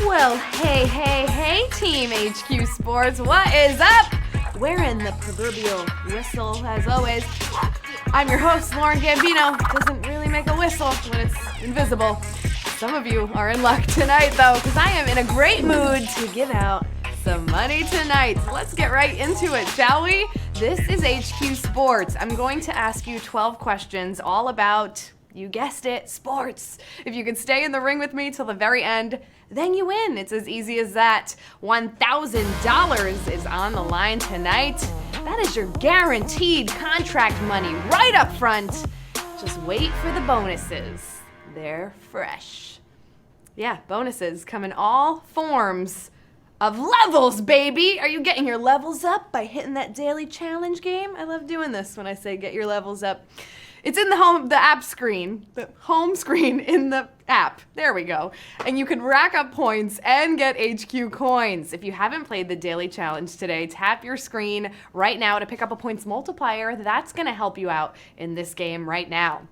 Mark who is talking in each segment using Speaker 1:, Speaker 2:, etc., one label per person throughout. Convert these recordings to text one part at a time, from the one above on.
Speaker 1: Well, hey, Team HQ Sports, what is up? Wearing the proverbial whistle, as always. I'm your host, Lauren Gambino. Doesn't really make a whistle when it's invisible. Some of you are in luck tonight, though, because I am in a great mood to give out some money tonight. So let's get right into it, shall we? This is HQ Sports. I'm going to ask you 12 questions all about, you guessed it, sports. If you can stay in the ring with me till the very end, then you win. It's as easy as that. $1,000 is on the line tonight. That is your guaranteed contract money right up front. Just wait for the bonuses. They're fresh. Yeah, bonuses come in all forms of levels, baby. Are you getting your levels up by hitting that daily challenge game? I love doing this when I say get your levels up. It's in the home screen in the app. There we go. And you can rack up points and get HQ coins. If you haven't played the daily challenge today, tap your screen right now to pick up a points multiplier. That's going to help you out in this game right now.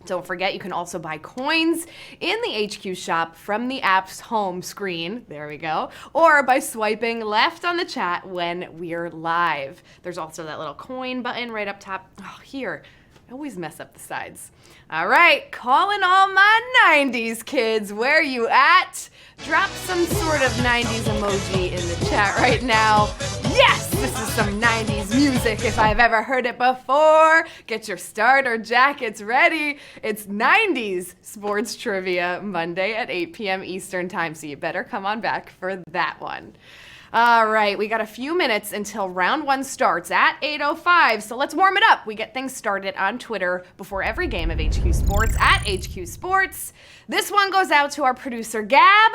Speaker 1: Don't forget, you can also buy coins in the HQ shop from the app's home screen. There we go. Or by swiping left on the chat when we're live. There's also that little coin button right up top. Oh, here. I always mess up the sides. All right, calling all my 90s kids. Where you at? Drop some sort of 90s emoji in the chat right now. Yes, this is some 90s music if I've ever heard it before. Get your starter jackets ready. It's 90s Sports Trivia Monday at 8 p.m. Eastern Time, so you better come on back for that one. All right, we got a few minutes until round one starts at 8:05, so let's warm it up. We get things started on Twitter before every game of HQ Sports at HQ Sports. This one goes out to our producer, Gab.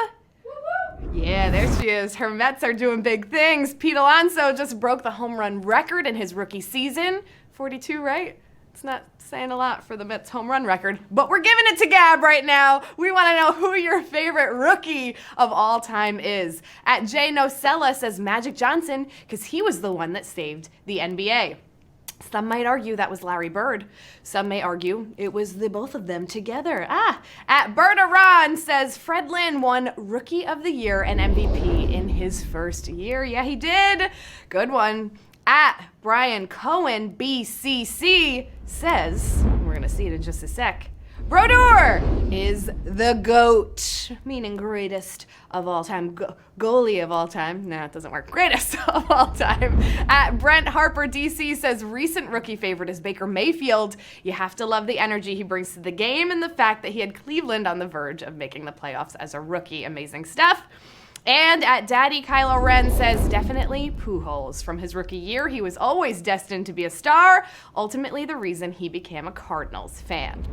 Speaker 1: Yeah, there she is. Her Mets are doing big things. Pete Alonso just broke the home run record in his rookie season. 42, right? It's not saying a lot for the Mets home run record, but we're giving it to Gab right now. We want to know who your favorite rookie of all time is. At J Nocella says Magic Johnson, because he was the one that saved the NBA. Some might argue that was Larry Bird. Some may argue it was the both of them together. At Berta Ron says Fred Lynn won Rookie of the Year and MVP in his first year. Yeah, he did. Good one. At Brian Cohen BCC says, we're going to see it in just a sec, Brodeur is the GOAT, meaning greatest of all time, goalie of all time. Nah, it doesn't work. Greatest of all time. At Brent Harper DC says recent rookie favorite is Baker Mayfield. You have to love the energy he brings to the game and the fact that he had Cleveland on the verge of making the playoffs as a rookie. Amazing stuff. And at Daddy Kylo Ren says, definitely Pujols. From his rookie year, he was always destined to be a star, ultimately the reason he became a Cardinals fan.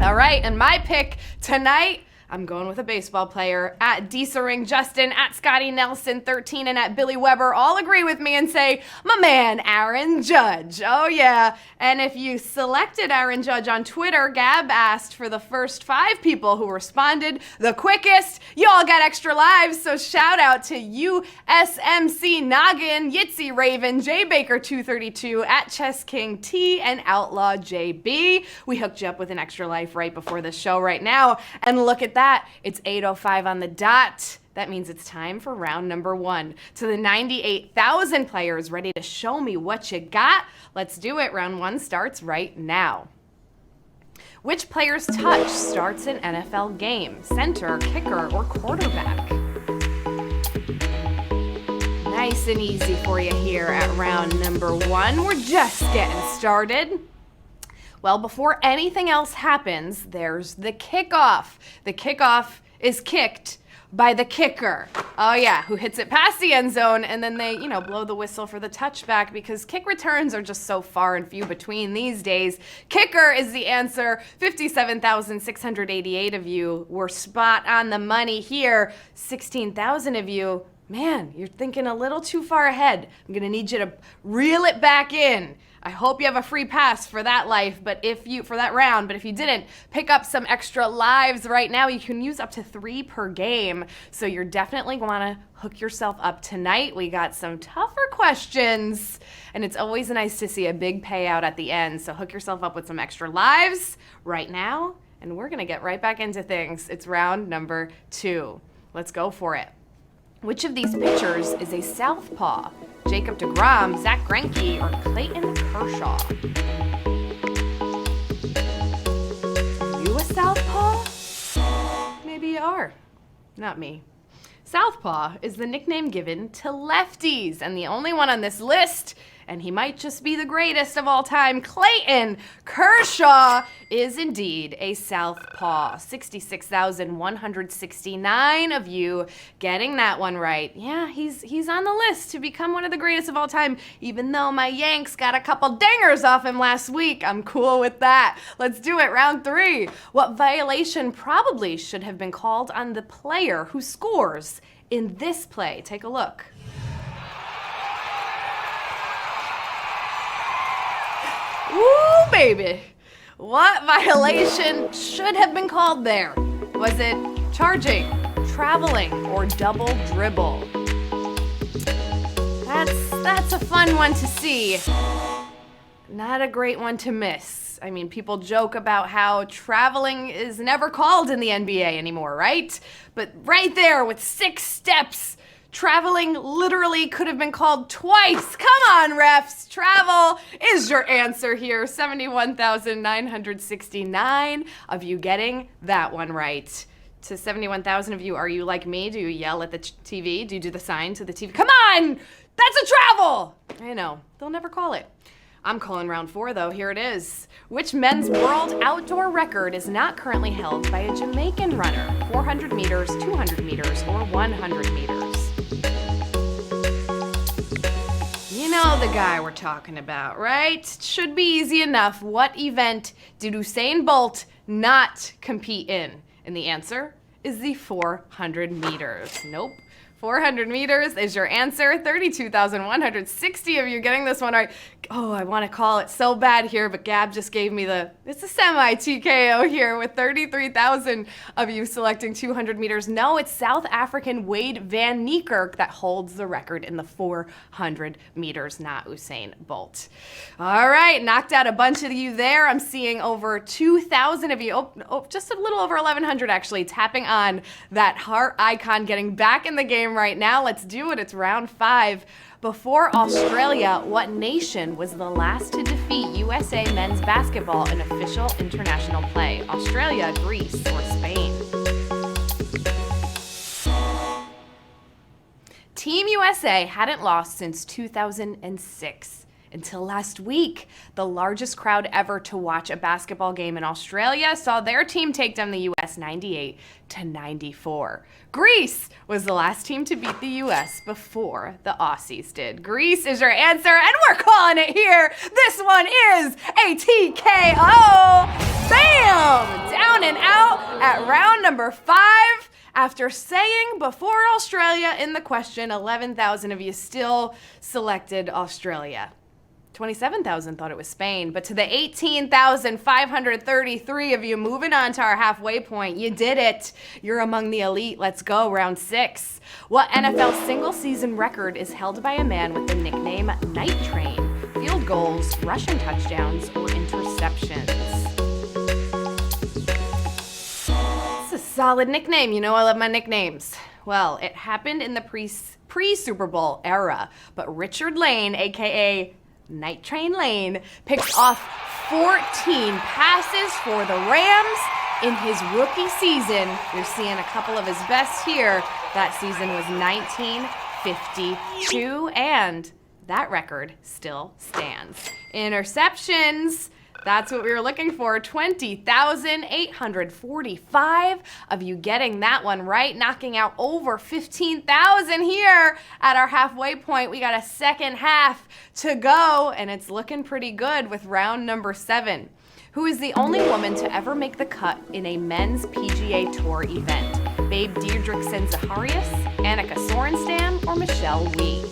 Speaker 1: All right, and my pick tonight, I'm going with a baseball player. At Ring Justin, at Scotty Nelson 13, and at Billy Weber all agree with me and say, my man, Aaron Judge. Oh yeah, and if you selected Aaron Judge on Twitter, Gab asked for the first 5 people who responded the quickest. You all got extra lives, so shout out to USMC Noggin, Yitzy Raven, J Baker 232, at Chess King T, and Outlaw JB. We hooked you up with an extra life right before the show right now, and look at that, it's 8:05 on the dot. That means it's time for round number 1. To the 98,000 players ready to show me what you got, let's do it. Round 1 starts right now. Which player's touch starts an NFL game? Center, kicker, or quarterback? Nice and easy for you here at round number 1. We're just getting started. Well, before anything else happens, there's the kickoff. The kickoff is kicked by the kicker. Oh yeah, who hits it past the end zone, and then they, blow the whistle for the touchback because kick returns are just so far and few between these days. Kicker is the answer. 57,688 of you were spot on the money here. 16,000 of you, man, you're thinking a little too far ahead. I'm gonna need you to reel it back in. I hope you have a free pass for that life, for that round, but if you didn't, pick up some extra lives right now. You can use up to 3 per game, so you're definitely want to hook yourself up tonight. We got some tougher questions, and it's always nice to see a big payout at the end, so hook yourself up with some extra lives right now, and we're going to get right back into things. It's round number 2. Let's go for it. Which of these pitchers is a southpaw? Jacob deGrom, Zach Greinke, or Clayton Kershaw? Are you a southpaw? Maybe you are. Not me. Southpaw is the nickname given to lefties, and the only one on this list, and he might just be the greatest of all time, Clayton Kershaw, is indeed a southpaw. 66,169 of you getting that one right. Yeah, he's on the list to become one of the greatest of all time, even though my Yanks got a couple dingers off him last week. I'm cool with that. Let's do it, round 3. What violation probably should have been called on the player who scores in this play? Take a look. Ooh, baby. What violation should have been called there? Was it charging, traveling, or double dribble? That's a fun one to see. Not a great one to miss. I mean, people joke about how traveling is never called in the NBA anymore, right? But right there with 6 steps, traveling literally could have been called twice. Come on, refs. Travel is your answer here. 71,969 of you getting that one right. To 71,000 of you, are you like me? Do you yell at the TV? Do you do the sign to the TV? Come on! That's a travel! I know. They'll never call it. I'm calling round 4, though. Here it is. Which men's world outdoor record is not currently held by a Jamaican runner? 400 meters, 200 meters, or 100 meters? You know the guy we're talking about, right? It should be easy enough. What event did Usain Bolt not compete in? And the answer is the 400 meters. Nope. 400 meters is your answer. 32,160 of you getting this one right. Oh, I want to call it so bad here, but Gab just gave me it's a semi-TKO here with 33,000 of you selecting 200 meters. No, it's South African Wade Van Niekerk that holds the record in the 400 meters, not Usain Bolt. All right, knocked out a bunch of you there. I'm seeing over 2,000 of you, just a little over 1,100 actually, tapping on that heart icon, getting back in the game right now. Let's do it. It's round 5. Before Australia, what nation was the last to defeat USA men's basketball in official international play? Australia, Greece, or Spain? Team USA hadn't lost since 2006. Until last week, the largest crowd ever to watch a basketball game in Australia saw their team take down the US 98-94. Greece was the last team to beat the US before the Aussies did. Greece is your answer, and we're calling it here. This one is a TKO. Bam! Down and out at round number 5. After saying before Australia in the question, 11,000 of you still selected Australia. 27,000 thought it was Spain, but to the 18,533 of you moving on to our halfway point, you did it. You're among the elite. Let's go, round 6. What NFL single-season record is held by a man with the nickname Night Train? Field goals, rushing touchdowns, or interceptions? It's a solid nickname. You know I love my nicknames. Well, it happened in the pre-Super Bowl era, but Richard Lane, a.k.a. Night Train Lane, picked off 14 passes for the Rams in his rookie season. You're seeing a couple of his best here. That season was 1952, and that record still stands. Interceptions. That's what we were looking for. 20,845 of you getting that one right, knocking out over 15,000 here at our halfway point. We got a second half to go, and it's looking pretty good with round number 7. Who is the only woman to ever make the cut in a men's PGA Tour event? Babe Didrikson-Zacharias, Annika Sorenstam, or Michelle Wie?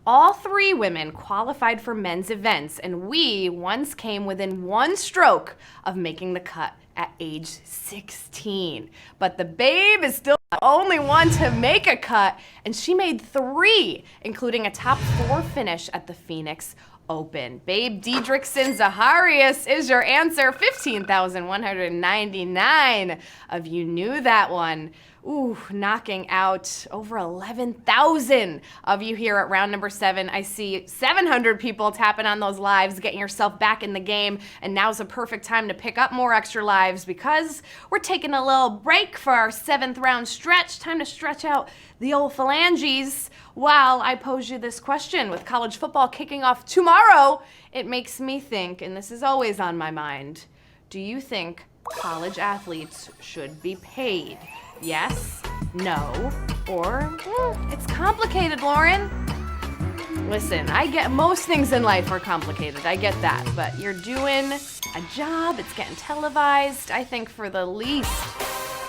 Speaker 1: All 3 women qualified for men's events, and Wie once came within 1 stroke of making the cut at age 16. But the Babe is still the only one to make a cut, and she made 3, including a top 4 finish at the Phoenix Open. Babe Diedrichson Zaharias is your answer. 15,199 of you knew that one. Ooh, knocking out over 11,000 of you here at round number 7. I see 700 people tapping on those lives, getting yourself back in the game, and now's a perfect time to pick up more extra lives because we're taking a little break for our 7th round stretch. Time to stretch out the old phalanges while I pose you this question. With college football kicking off tomorrow, it makes me think, and this is always on my mind, do you think college athletes should be paid? Yes, no, or it's complicated, Lauren. Listen, I get most things in life are complicated. I get that, but you're doing a job. It's getting televised. I think for the least,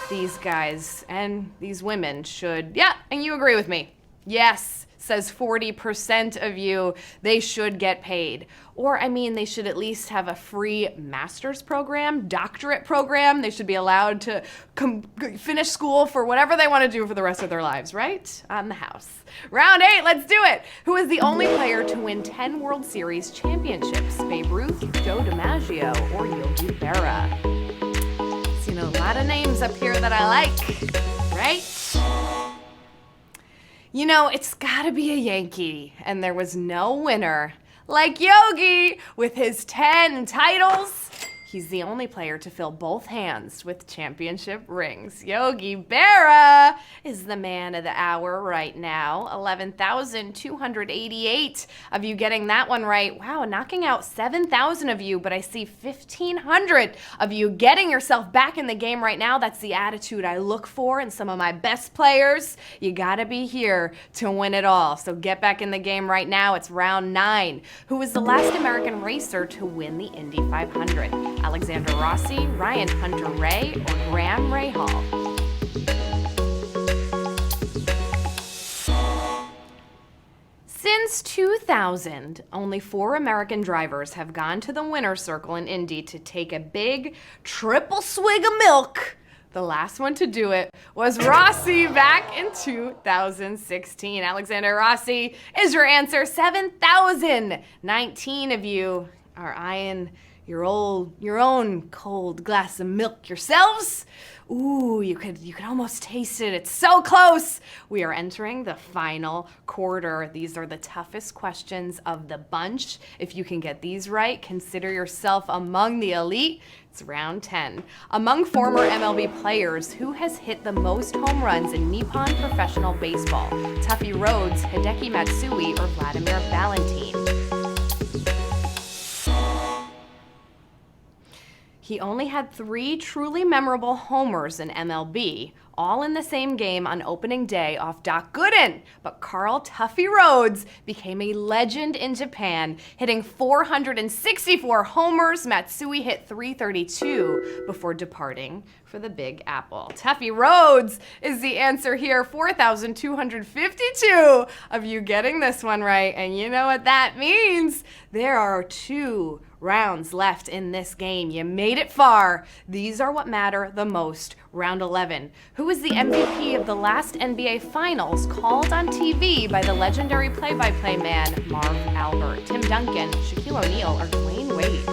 Speaker 1: these guys and these women should, yeah, and you agree with me. Yes, says 40% of you, they should get paid. Or, I mean, they should at least have a free master's program, doctorate program. They should be allowed to finish school for whatever they want to do for the rest of their lives, right? On the house. Round 8, let's do it. Who is the only player to win 10 World Series championships? Babe Ruth, Joe DiMaggio, or Yogi Berra? Seen a lot of names up here that I like, right? You know, it's gotta be a Yankee, and there was no winner like Yogi with his 10 titles. He's the only player to fill both hands with championship rings. Yogi Berra is the man of the hour right now. 11,288 of you getting that one right. Wow, knocking out 7,000 of you, but I see 1,500 of you getting yourself back in the game right now. That's the attitude I look for in some of my best players. You gotta be here to win it all. So get back in the game right now. It's round 9. Who was the last American racer to win the Indy 500? Alexander Rossi, Ryan Hunter-Reay, or Graham Rahal? Since 2000, only 4 American drivers have gone to the winner's circle in Indy to take a big triple swig of milk. The last one to do it was Rossi back in 2016. Alexander Rossi is your answer. 7,019 of you are eyeing your own cold glass of milk yourselves. Ooh, you could almost taste it. It's so close. We are entering the final quarter. These are the toughest questions of the bunch. If you can get these right, consider yourself among the elite. It's round 10. Among former MLB players, who has hit the most home runs in Nippon professional baseball? Tuffy Rhodes, Hideki Matsui, or Vladimir Valentin? He only had 3 truly memorable homers in MLB, all in the same game on opening day off Doc Gooden. But Carl Tuffy Rhodes became a legend in Japan, hitting 464 homers. Matsui hit 332 before departing for the Big Apple. Tuffy Rhodes is the answer here. 4,252 of you getting this one right. And you know what that means? There are 2 rounds left in this game. You made it far. These are what matter the most. Round 11. Who was the MVP of the last NBA Finals called on TV by the legendary play-by-play man Marv Albert? Tim Duncan, Shaquille O'Neal, or Dwayne Wade?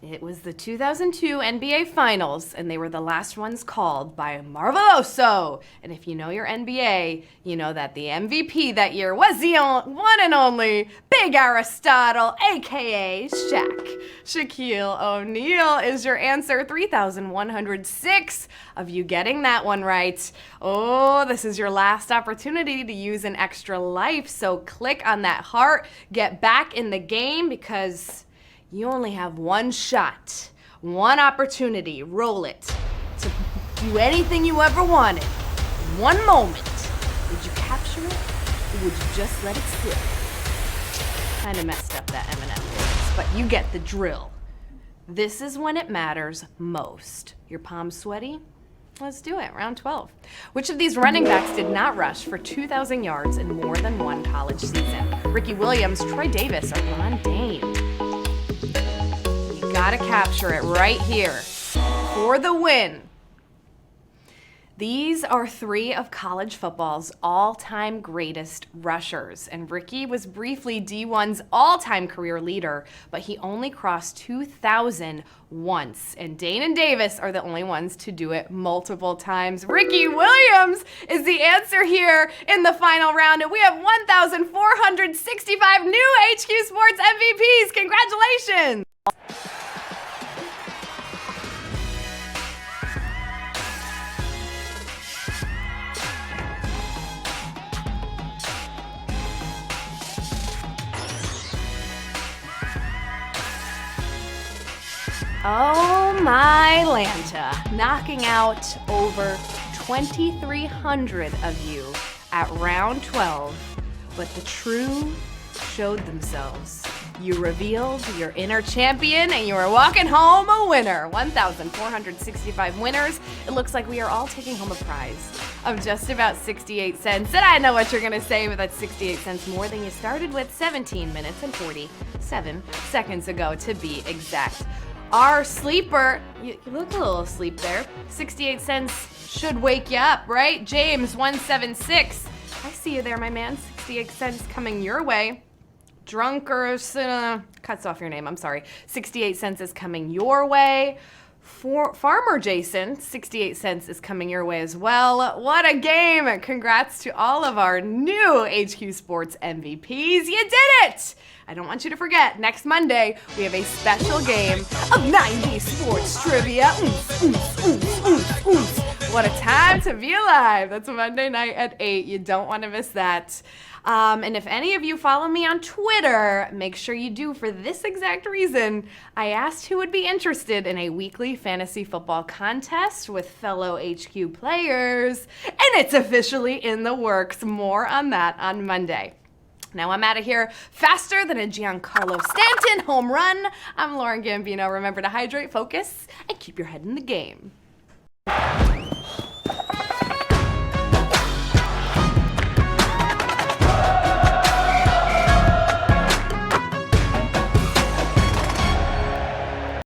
Speaker 1: It was the 2002 NBA Finals, and they were the last ones called by Marveloso. And if you know your NBA, you know that the MVP that year was the one and only Big Aristotle, a.k.a. Shaq. Shaquille O'Neal is your answer. 3,106 of you getting that one right. Oh, this is your last opportunity to use an extra life, so click on that heart, get back in the game, because you only have one shot, one opportunity. Roll it to do anything you ever wanted. One moment. Would you capture it, or would you just let it slip? Kind of messed up that Eminem lyrics, but you get the drill. This is when it matters most. Your palms sweaty? Let's do it. Round 12. Which of these running backs did not rush for 2,000 yards in more than one college season? Ricky Williams, Troy Davis, or Ron Dane? Gotta capture it right here for the win. These are three of college football's all-time greatest rushers, and Ricky was briefly D1's all-time career leader, but he only crossed 2,000 once, and Dane and Davis are the only ones to do it multiple times. Ricky Williams is the answer here in the final round, and we have 1,465 new HQ Sports MVPs. Congratulations! Oh my Lanta, knocking out over 2,300 of you at round 12, but the true showed themselves. You revealed your inner champion and you are walking home a winner. 1,465 winners. It looks like we are all taking home a prize of just about 68 cents. And I know what you're gonna say, but that's 68 cents more than you started with 17 minutes and 47 seconds ago to be exact. Our sleeper, you look a little asleep there. 68 cents should wake you up, right? James 176. I see you there, my man. 68 cents coming your way. Cuts off your name, I'm sorry. 68 cents is coming your way. Farmer Jason, 68 cents is coming your way as well. What a game! Congrats to all of our new HQ Sports MVPs. You did it! I don't want you to forget, next Monday, we have a special game of 90s sports trivia. What a time to be alive. That's Monday night at 8. You don't want to miss that. And if any of you follow me on Twitter, make sure you do for this exact reason. I asked who would be interested in a weekly fantasy football contest with fellow HQ players, and it's officially in the works. More on that on Monday. Now I'm out of here faster than a Giancarlo Stanton home run. I'm Lauren Gambino. Remember to hydrate, focus, and keep your head in the game.